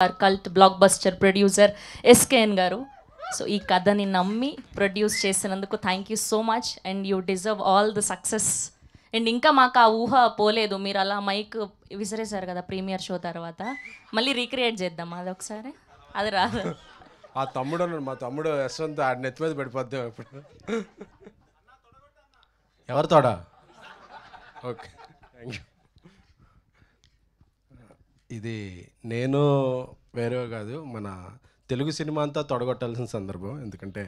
Cult block buster producer SKN గారు. So ఈ కథని నమ్మి ప్రొడ్యూస్ చేసినందుకు thank you so much and you deserve all the success. And ఇంకా మాకు ఆ ఊహ పోలేదు, మీరు అలా మైక్ విసిరేశారు కదా ప్రీమియర్ షో తర్వాత, మళ్ళీ రీక్రియేట్ చేద్దాం అది ఒకసారి. అది రాదు. ఆ తమ్ముడు అన్నాడు, మా తమ్ముడు యశ్వంత్ ఆడి నెత్తి మీద పడిపోద్దాం ఇప్పుడు. ఎవరు తోడా? Okay, thank you. ఇది నేను వేరే కాదు, మన తెలుగు సినిమా అంతా తొడగొట్టాల్సిన సందర్భం. ఎందుకంటే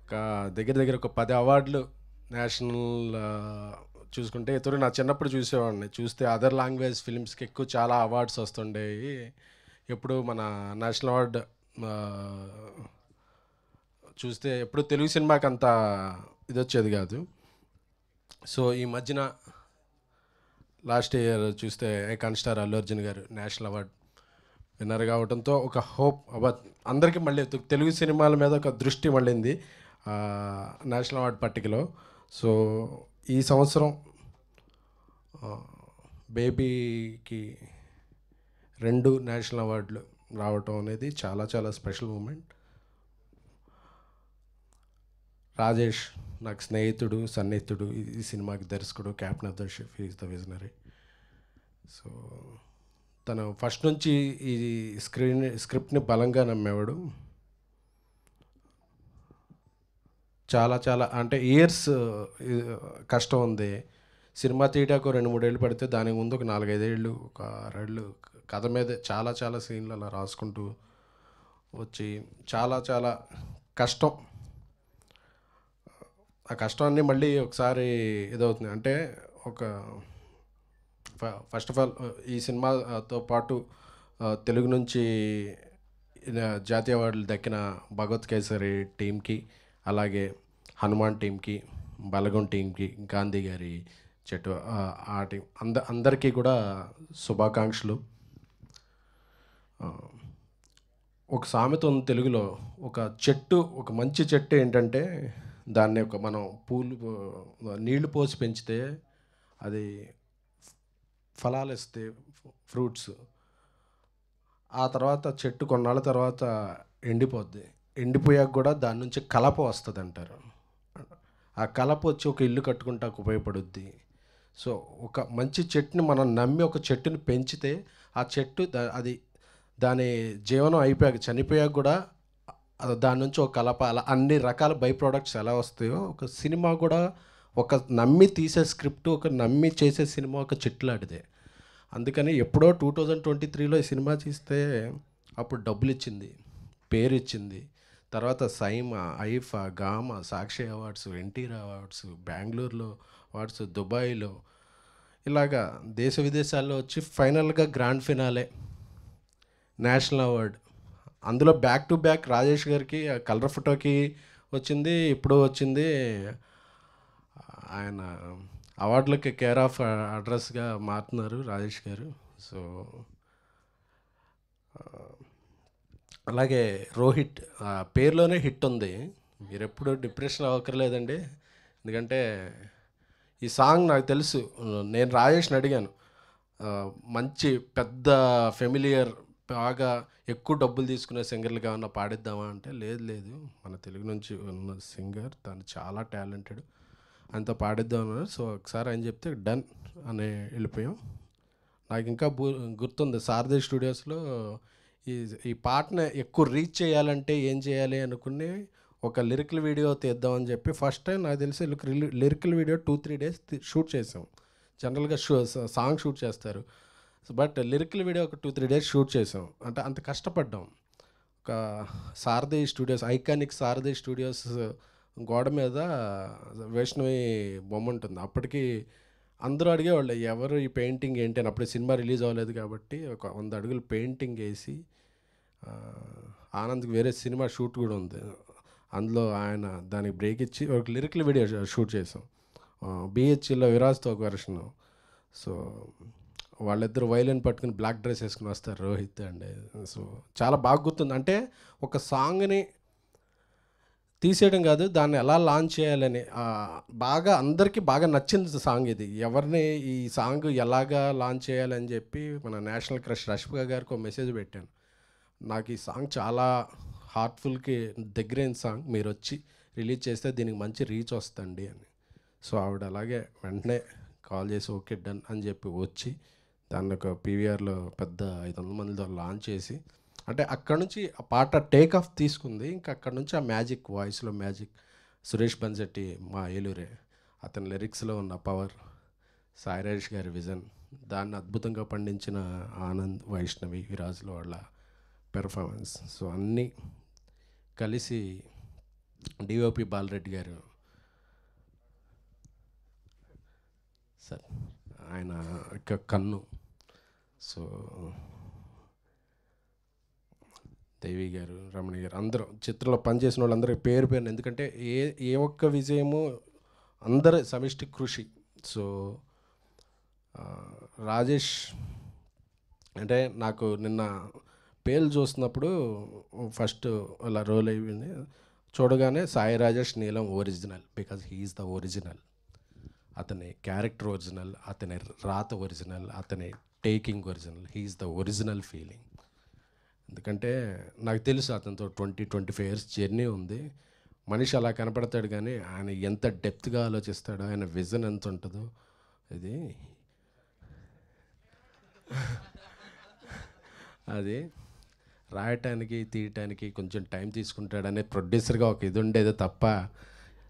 ఒక దగ్గర దగ్గర ఒక 10 అవార్డులు నేషనల్ చూసుకుంటే, ఇతరు నా చిన్నప్పుడు చూసేవాడిని. చూస్తే అదర్ లాంగ్వేజ్ ఫిలిమ్స్కి ఎక్కువ చాలా అవార్డ్స్ వస్తుండేవి. ఎప్పుడు మన నేషనల్ అవార్డ్ చూస్తే ఎప్పుడు తెలుగు సినిమాకి అంత ఇది వచ్చేది కాదు. సో ఈ మధ్యన లాస్ట్ ఇయర్ చూస్తే ఐకాన్ స్టార్ అల్లు అర్జున్ గారు నేషనల్ అవార్డ్ విన్నర్ కావడంతో ఒక హోప్ అందరికీ మళ్ళీ తెలుగు సినిమాల మీద ఒక దృష్టి మళ్ళింది నేషనల్ అవార్డ్ పట్టికలో. సో ఈ సంవత్సరం బేబీకి 2 నేషనల్ అవార్డులు రావటం అనేది చాలా చాలా స్పెషల్ మూమెంట్. రాజేష్ నాకు స్నేహితుడు, సన్నిహితుడు. ఈ సినిమాకి దర్శకుడు, captain of the ship, is the visionary. So తను ఫస్ట్ నుంచి ఈ స్క్రిప్ట్ని బలంగా నమ్మేవాడు. చాలా చాలా అంటే ఇయర్స్ కష్టం ఉంది. సినిమా తీయడానికి 2-3 ఏళ్ళు పడితే దానికి ముందు ఒక 4-5 ఏళ్ళు, ఒక 6 ఏళ్ళు కథ మీద చాలా చాలా సీన్లు అలా రాసుకుంటూ వచ్చి చాలా చాలా కష్టం. ఆ కష్టాన్ని మళ్ళీ ఒకసారి ఇదవుతుంది. అంటే ఒక ఫస్ట్ ఆఫ్ ఆల్ ఈ సినిమాతో పాటు తెలుగు నుంచి జాతీయ అవార్డులు దక్కిన భగవత్ కేసరి టీంకి, అలాగే హనుమాన్ టీంకి, బలగం టీంకి, గాంధీ గారి చెట్టు ఆ టీం అందరికీ కూడా శుభాకాంక్షలు. ఒక సామెత ఉంది తెలుగులో, ఒక చెట్టు, ఒక మంచి చెట్టు ఏంటంటే దాన్ని ఒక మనం నీళ్లు పోసి పెంచితే అది ఫలాలు ఇస్తే, ఫ్రూట్స్. ఆ తర్వాత చెట్టు కొన్నాళ్ళ తర్వాత ఎండిపోద్ది. ఎండిపోయాక కూడా దాని నుంచి కలప వస్తుంది అంటారు. ఆ కలప వచ్చి ఒక ఇల్లు కట్టుకుంటాకు ఉపయోగపడుద్ది. సో ఒక మంచి చెట్టుని మనం నమ్మి ఒక చెట్టుని పెంచితే ఆ చెట్టు అది దాని జీవనం అయిపోయాక, చనిపోయాక కూడా దాని నుంచి ఒక కలప, అలా అన్ని రకాల బై ప్రోడక్ట్స్ ఎలా వస్తాయో ఒక సినిమా కూడా ఒక నమ్మి తీసే స్క్రిప్ట్, ఒక నమ్మి చేసే సినిమా ఒక చెట్టు లాంటిదే. అందుకని ఎప్పుడో 2023లో ఈ సినిమా తీస్తే అప్పుడు డబ్బులు ఇచ్చింది, పేరు ఇచ్చింది. తర్వాత సైమా, ఐఫా, గామా, సాక్షి అవార్డ్స్, ఎన్టీఆర్ అవార్డ్స్, బెంగళూరులో అవార్డ్స్, దుబాయ్లో, ఇలాగా దేశ విదేశాల్లో వచ్చి ఫైనల్గా గ్రాండ్ ఫినాలే నేషనల్ అవార్డ్. అందులో బ్యాక్ టు బ్యాక్ రాజేష్ గారికి కలర్ ఫోటోకి వచ్చింది, ఇప్పుడు వచ్చింది. ఆయన అవార్డులకి కేర్ ఆఫ్ అడ్రస్గా మారుతున్నారు రాజేష్ గారు. సో అలాగే రోహిత్ పేరులోనే హిట్ ఉంది. మీరు ఎప్పుడు డిప్రెషన్ అవ్వక్కర్లేదండి. ఎందుకంటే ఈ సాంగ్ నాకు తెలుసు. నేను రాజేష్ని అడిగాను, మంచి పెద్ద ఫెమిలియర్, బాగా ఎక్కువ డబ్బులు తీసుకునే సింగర్లుగా ఏమన్నా పాడిద్దామా అంటే, లేదు మన తెలుగు నుంచి ఉన్న సింగర్, తను చాలా టాలెంటెడ్, అంతా పాడిద్దాం అన్నారు. సో ఒకసారి ఆయన చెప్తే డన్ అని వెళ్ళిపోయాం. నాకు ఇంకా గుర్తుంది, సారథి స్టూడియోస్లో ఈ పాటను ఎక్కువ రీచ్ చేయాలంటే ఏం చేయాలి అనుకుని ఒక లిరికల్ వీడియో తీద్దామని చెప్పి ఫస్ట్ టైం నాకు తెలిసి లిరికల్ వీడియో 2-3 days షూట్ చేసాం. జనరల్గా సాంగ్ షూట్ చేస్తారు, బట్ లిరికల్ వీడియో ఒక 2-3 days షూట్ చేసాం. అంటే అంత కష్టపడ్డాం. ఒక సారథి స్టూడియోస్, ఐకానిక్ సారథి స్టూడియోస్ గోడ మీద వైష్ణవి బొమ్మ ఉంటుంది. అప్పటికి అందరూ అడిగేవాళ్ళు, ఎవరు ఈ పెయింటింగ్ ఏంటి అని. అప్పుడు సినిమా రిలీజ్ అవ్వలేదు కాబట్టి ఒక 100 అడుగులు పెయింటింగ్ వేసి, ఆనంద్కి వేరే సినిమా షూట్ కూడా ఉంది, అందులో ఆయన దానికి బ్రేక్ ఇచ్చి ఒక లిరికల్ వీడియో షూట్ చేసాం. బిహెచ్లో విరాజ్తో ఒక వెర్షన్. సో వాళ్ళిద్దరు వైలిన్ పట్టుకుని బ్లాక్ డ్రెస్ వేసుకుని వస్తారు, రోహిత్ అండ్. సో చాలా బాగా గుర్తుంది. అంటే ఒక సాంగ్ని తీసేయడం కాదు, దాన్ని ఎలా లాంచ్ చేయాలని బాగా అందరికీ బాగా నచ్చింది సాంగ్ ఇది. ఎవరిని ఈ సాంగ్ ఎలాగా లాంచ్ చేయాలని చెప్పి మన నేషనల్ క్రష్ రష్మిక గారికి ఒక మెసేజ్ పెట్టాను. నాకు ఈ సాంగ్ చాలా హార్ట్ఫుల్కి దగ్గరైన సాంగ్, మీరు వచ్చి రిలీజ్ చేస్తే దీనికి మంచి రీచ్ వస్తుంది అని. సో ఆవిడ అలాగే వెంటనే కాల్ చేసి ఓకే డన్ అని చెప్పి వచ్చి దాన్ని ఒక పీవీఆర్లో పెద్ద 500 మందితో లాంచ్ చేసి, అంటే అక్కడ నుంచి ఆ పాట టేక్ ఆఫ్ తీసుకుంది. ఇంకా అక్కడ నుంచి ఆ మ్యాజిక్, వాయిస్లో మ్యాజిక్, సురేష్ బన్సెట్టి మా ఏలూరే, అతని లిరిక్స్లో ఉన్న పవర్, సాయిరాజ్ గారి విజన్, దాన్ని అద్భుతంగా పండించిన ఆనంద్, వైష్ణవి, విరాజ్లో వాళ్ళ పెర్ఫార్మెన్స్, సో అన్నీ కలిసి డిఓపి బాలరెడ్డి గారు సార్, ఆయన యొక్క కన్ను, సో దేవి గారు, రమణి గారు, అందరూ చిత్రంలో పనిచేసిన వాళ్ళందరూ పేరు పేరుని, ఎందుకంటే ఏ ఒక్క విజయము అందరి సమిష్టి కృషి. సో రాజేష్ అంటే నాకు నిన్న పేర్లు చూస్తున్నప్పుడు ఫస్ట్ అలా రోల్ అయ్యింది, చూడగానే Sai Rajesh Neelam original, because he's the original. అతని క్యారెక్టర్ ఒరిజినల్, అతని రాత ఒరిజినల్, అతని taking original, he's the original feeling. ఎందుకంటే నాకు తెలుసు అతనితో 20-25 ఇయర్స్ జర్నీ ఉంది. మనిషి అలా కనపడతాడు కానీ ఆయన ఎంత డెప్త్గా ఆలోచిస్తాడో, ఆయన విజన్ ఎంత ఉంటుందో, ఇది అది రాయటానికి తీయటానికి కొంచెం టైం తీసుకుంటాడనే ప్రొడ్యూసర్గా ఒక ఇది ఉండేది తప్ప,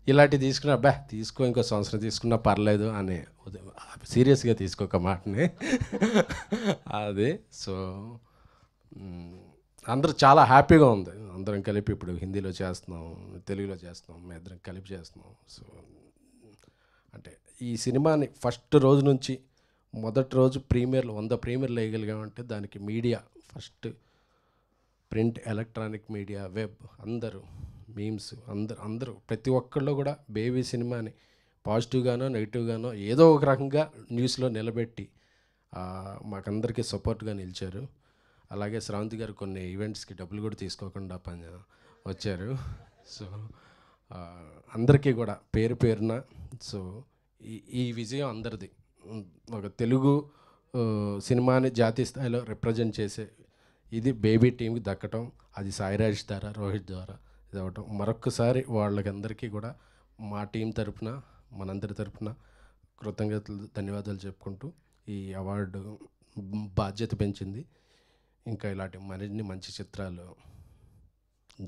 ఇలాంటివి తీసుకున్నా అబ్బా తీసుకో ఇంకో సంవత్సరం తీసుకున్నా పర్లేదు అని సీరియస్గా తీసుకోక మాటని అది. సో అందరూ చాలా హ్యాపీగా ఉంది, అందరం కలిపి ఇప్పుడు హిందీలో చేస్తున్నాం, తెలుగులో చేస్తున్నాం, మేము ఇద్దరం కలిపి చేస్తున్నాం. సో అంటే ఈ సినిమాని ఫస్ట్ రోజు నుంచి మొదటి రోజు ప్రీమియర్లు 100 ప్రీమియర్లు వేయగలిగామంటే దానికి media first, print, electronic media, web, అందరూ మీమ్స్, అందరూ ప్రతి ఒక్కళ్ళు కూడా బేబీ సినిమాని పాజిటివ్గానో నెగిటివ్గానో ఏదో ఒక రకంగా న్యూస్లో నిలబెట్టి మాకందరికీ సపోర్ట్గా నిలిచారు. అలాగే శ్రావంతి గారు కొన్ని ఈవెంట్స్కి డబ్బులు కూడా తీసుకోకుండా వచ్చారు. సో అందరికీ కూడా పేరు పేరున, సో ఈ విజయం అందరిది. ఒక తెలుగు సినిమాని జాతీయ స్థాయిలో రిప్రజెంట్ చేసే ఇది బేబీ టీంకి దక్కటం, అది సాయిరాజ్ ద్వారా, రోహిత్ ద్వారా ఇది అవ్వటం, మరొక్కసారి వాళ్ళకందరికీ కూడా మా టీం తరపున, మనందరి తరపున కృతజ్ఞతలు, ధన్యవాదాలు చెప్పుకుంటూ ఈ అవార్డు బాధ్యత పెంచింది. ఇంకా ఇలాంటి మరిన్ని మంచి చిత్రాలు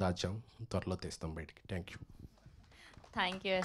దాచాం, త్వరలో తీస్తాం బయటికి. Thank you. Thank you.